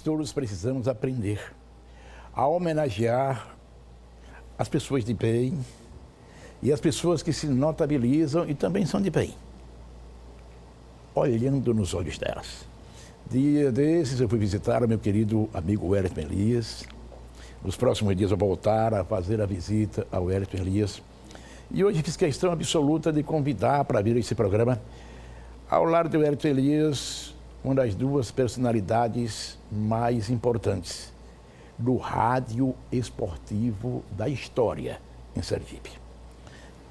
Todos precisamos aprender a homenagear as pessoas de bem e as pessoas que se notabilizam e também são de bem, olhando nos olhos delas. Dia desses eu fui visitar o meu querido amigo Wellington Elias. Nos próximos dias eu vou voltar a fazer a visita ao Wellington Elias. E hoje fiz questão absoluta de convidar para vir a esse programa, ao lado do Wellington Elias, uma das duas personalidades mais importantes do rádio esportivo da história em Sergipe.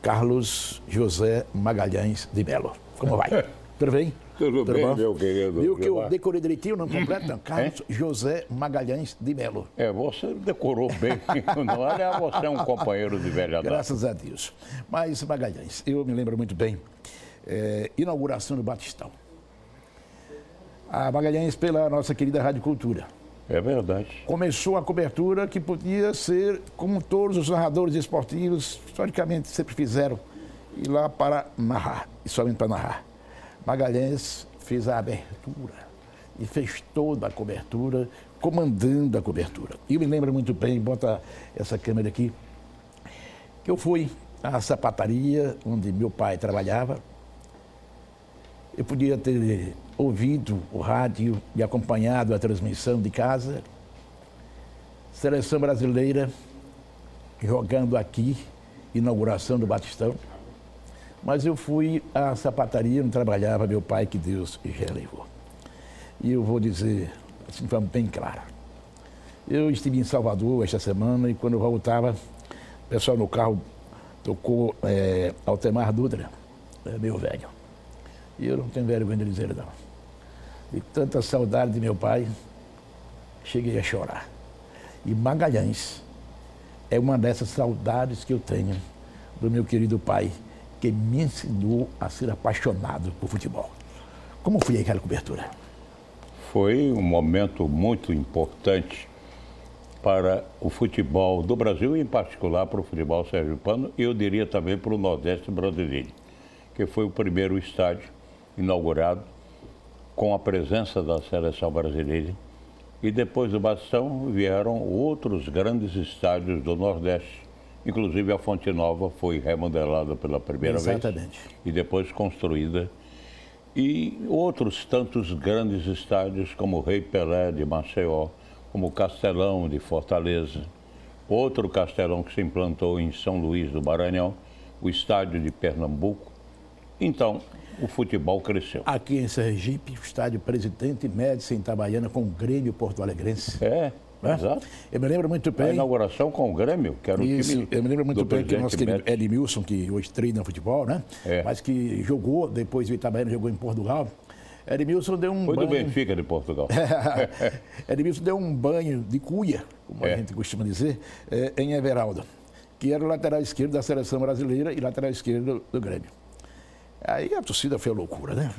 Carlos José Magalhães de Melo. Como vai? Tudo bem? Tudo bem, bom? meu querido. Viu que eu decorei direitinho, não completo? Não. Carlos José Magalhães de Melo. Você decorou bem. Não, aliás, você é um companheiro de velha data. Graças a Deus. Mas, Magalhães, eu me lembro muito bem, inauguração do Batistão. A Magalhães pela nossa querida Rádio Cultura. É verdade. Começou a cobertura que podia ser, como todos os narradores esportivos, historicamente sempre fizeram, ir lá para narrar, e somente para narrar. Magalhães fez a abertura e fez toda a cobertura, comandando a cobertura. E eu me lembro muito bem, bota essa câmera aqui, que eu fui à sapataria onde meu pai trabalhava. Eu podia ter ouvido o rádio e acompanhado a transmissão de casa. Seleção brasileira jogando aqui, inauguração do Batistão. Mas eu fui à sapataria onde trabalhava meu pai, que Deus já levou. E eu vou dizer, assim, de forma bem clara. Eu estive em Salvador esta semana e quando eu voltava, o pessoal no carro tocou Altemar Dutra, meu velho. E eu não tenho vergonha de dizer não. E tanta saudade de meu pai, cheguei a chorar. E Magalhães é uma dessas saudades que eu tenho do meu querido pai, que me ensinou a ser apaixonado por futebol. Como foi aquela cobertura? Foi um momento muito importante para o futebol do Brasil, e em particular para o futebol sergipano, e eu diria também para o Nordeste brasileiro, que foi o primeiro estádio inaugurado com a presença da seleção brasileira. E depois do Batistão vieram outros grandes estádios do Nordeste, inclusive a Fonte Nova foi remodelada pela primeira vez e depois construída. E outros tantos grandes estádios, como o Rei Pelé de Maceió, como o Castelão de Fortaleza, outro Castelão que se implantou em São Luís do Maranhão, o Estádio de Pernambuco. Então, o futebol cresceu. Aqui em Sergipe, o estádio Presidente Médici em Itabaiana com o Grêmio Porto Alegrense. Exato. Eu me lembro muito bem. A inauguração com o Grêmio, que era o time. Eu me lembro muito bem que o nosso querido Médici. Edmilson, que hoje treina futebol, né? Mas que jogou, depois o Itabaiana jogou em Portugal. Edmilson deu um Foi banho... do Benfica de Portugal. Edmilson deu um banho de cuia, como a gente costuma dizer, em Everaldo, que era o lateral esquerdo da seleção brasileira e lateral esquerdo do Grêmio. Aí a torcida foi a loucura, né?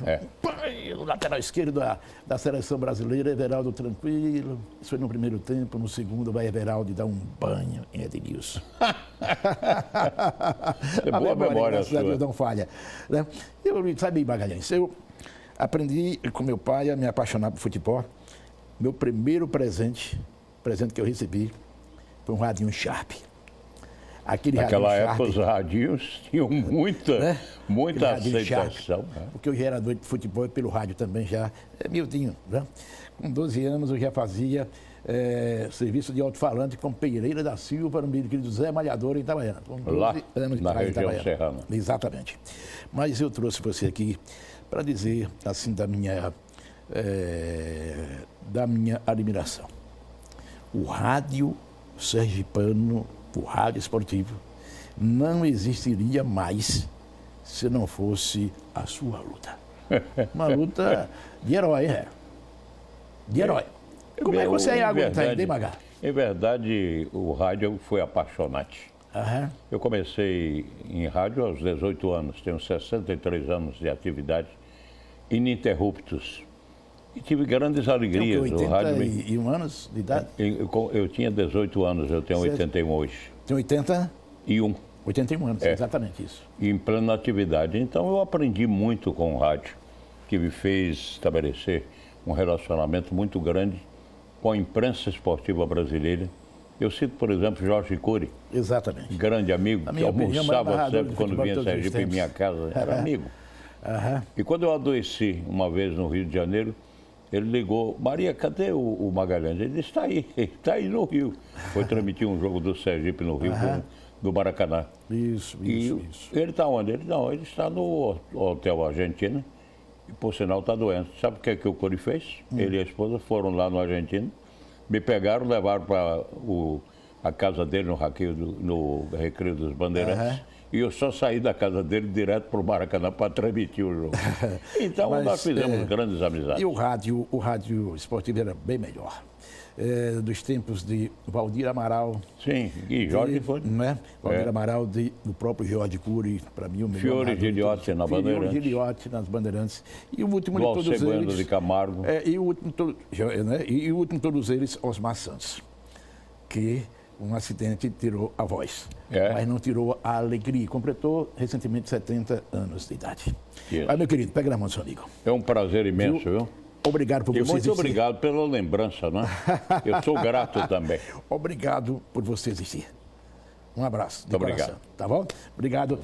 O lateral esquerdo da seleção brasileira, Everaldo tranquilo. Isso foi no primeiro tempo, no segundo vai Everaldo dar um banho em Edmilson. É boa memória sua. Não falha. Né? Sabe, Magalhães, eu aprendi com meu pai a me apaixonar por futebol. Meu primeiro presente que eu recebi, foi um radinho Sharp. Naquela época os radinhos tinham muita aceitação. Porque o gerador de futebol pelo rádio também já é miudinho. Né? Com 12 anos eu já fazia serviço de alto-falante com Pereira da Silva, no meio do Zé Malhador em Itabaiana. Lá, na região serrana. Exatamente. Mas eu trouxe você aqui para dizer assim da minha admiração. O rádio sergipano, o rádio esportivo, não existiria mais se não fosse a sua luta. Uma luta de herói, De herói. Como é que você ia aguentar aí, Maga? Em verdade, o rádio foi apaixonante. Eu comecei em rádio aos 18 anos, tenho 63 anos de atividade ininterruptos. E tive grandes alegrias. Tem 81 anos de idade? Eu tinha 18 anos, eu tenho 81 hoje. Tem 80? 81 anos, exatamente isso. Em plena atividade. Então eu aprendi muito com o rádio, que me fez estabelecer um relacionamento muito grande com a imprensa esportiva brasileira. Eu cito, por exemplo, Jorge Cury, Exatamente. grande amigo, Na que minha opinião, almoçava narrador sempre de quando futebol vinha de a todos os Sergipe em tempos. minha casa, era amigo. Aham. E quando eu adoeci uma vez no Rio de Janeiro, ele ligou: Maria, cadê o Magalhães? Ele disse: está aí no Rio. Foi transmitir um jogo do Sergipe no Rio, do Maracanã. Isso. Ele está onde? Ele está no Hotel Argentina e, por sinal, está doente. Sabe o que é que o Cury fez? Ele e a esposa foram lá no Argentina, me pegaram, levaram para a casa dele no Recreio dos Bandeirantes. E eu só saí da casa dele direto para o Maracanã para transmitir o jogo. Então, Mas, nós fizemos grandes amizades. E o rádio esportivo era bem melhor. Dos tempos de Valdir Amaral. Sim, e Jorge foi. Né? Valdir Amaral, do próprio Jorge Cury, para mim o melhor. Fiore Giliotti na Bandeirantes. Fiore Giliotti nas Bandeirantes. E o último do de todos Alceu eles... de Camargo. E o último de todos eles, Osmar Santos, que um acidente tirou a voz, mas não tirou a alegria. Completou recentemente 70 anos de idade. Mas, meu querido, pega na mão do seu amigo. É um prazer imenso, viu? Obrigado por você existir. E muito obrigado pela lembrança, né? Eu sou grato também. Obrigado por você existir. Um abraço de coração, obrigado. Tá bom? Obrigado.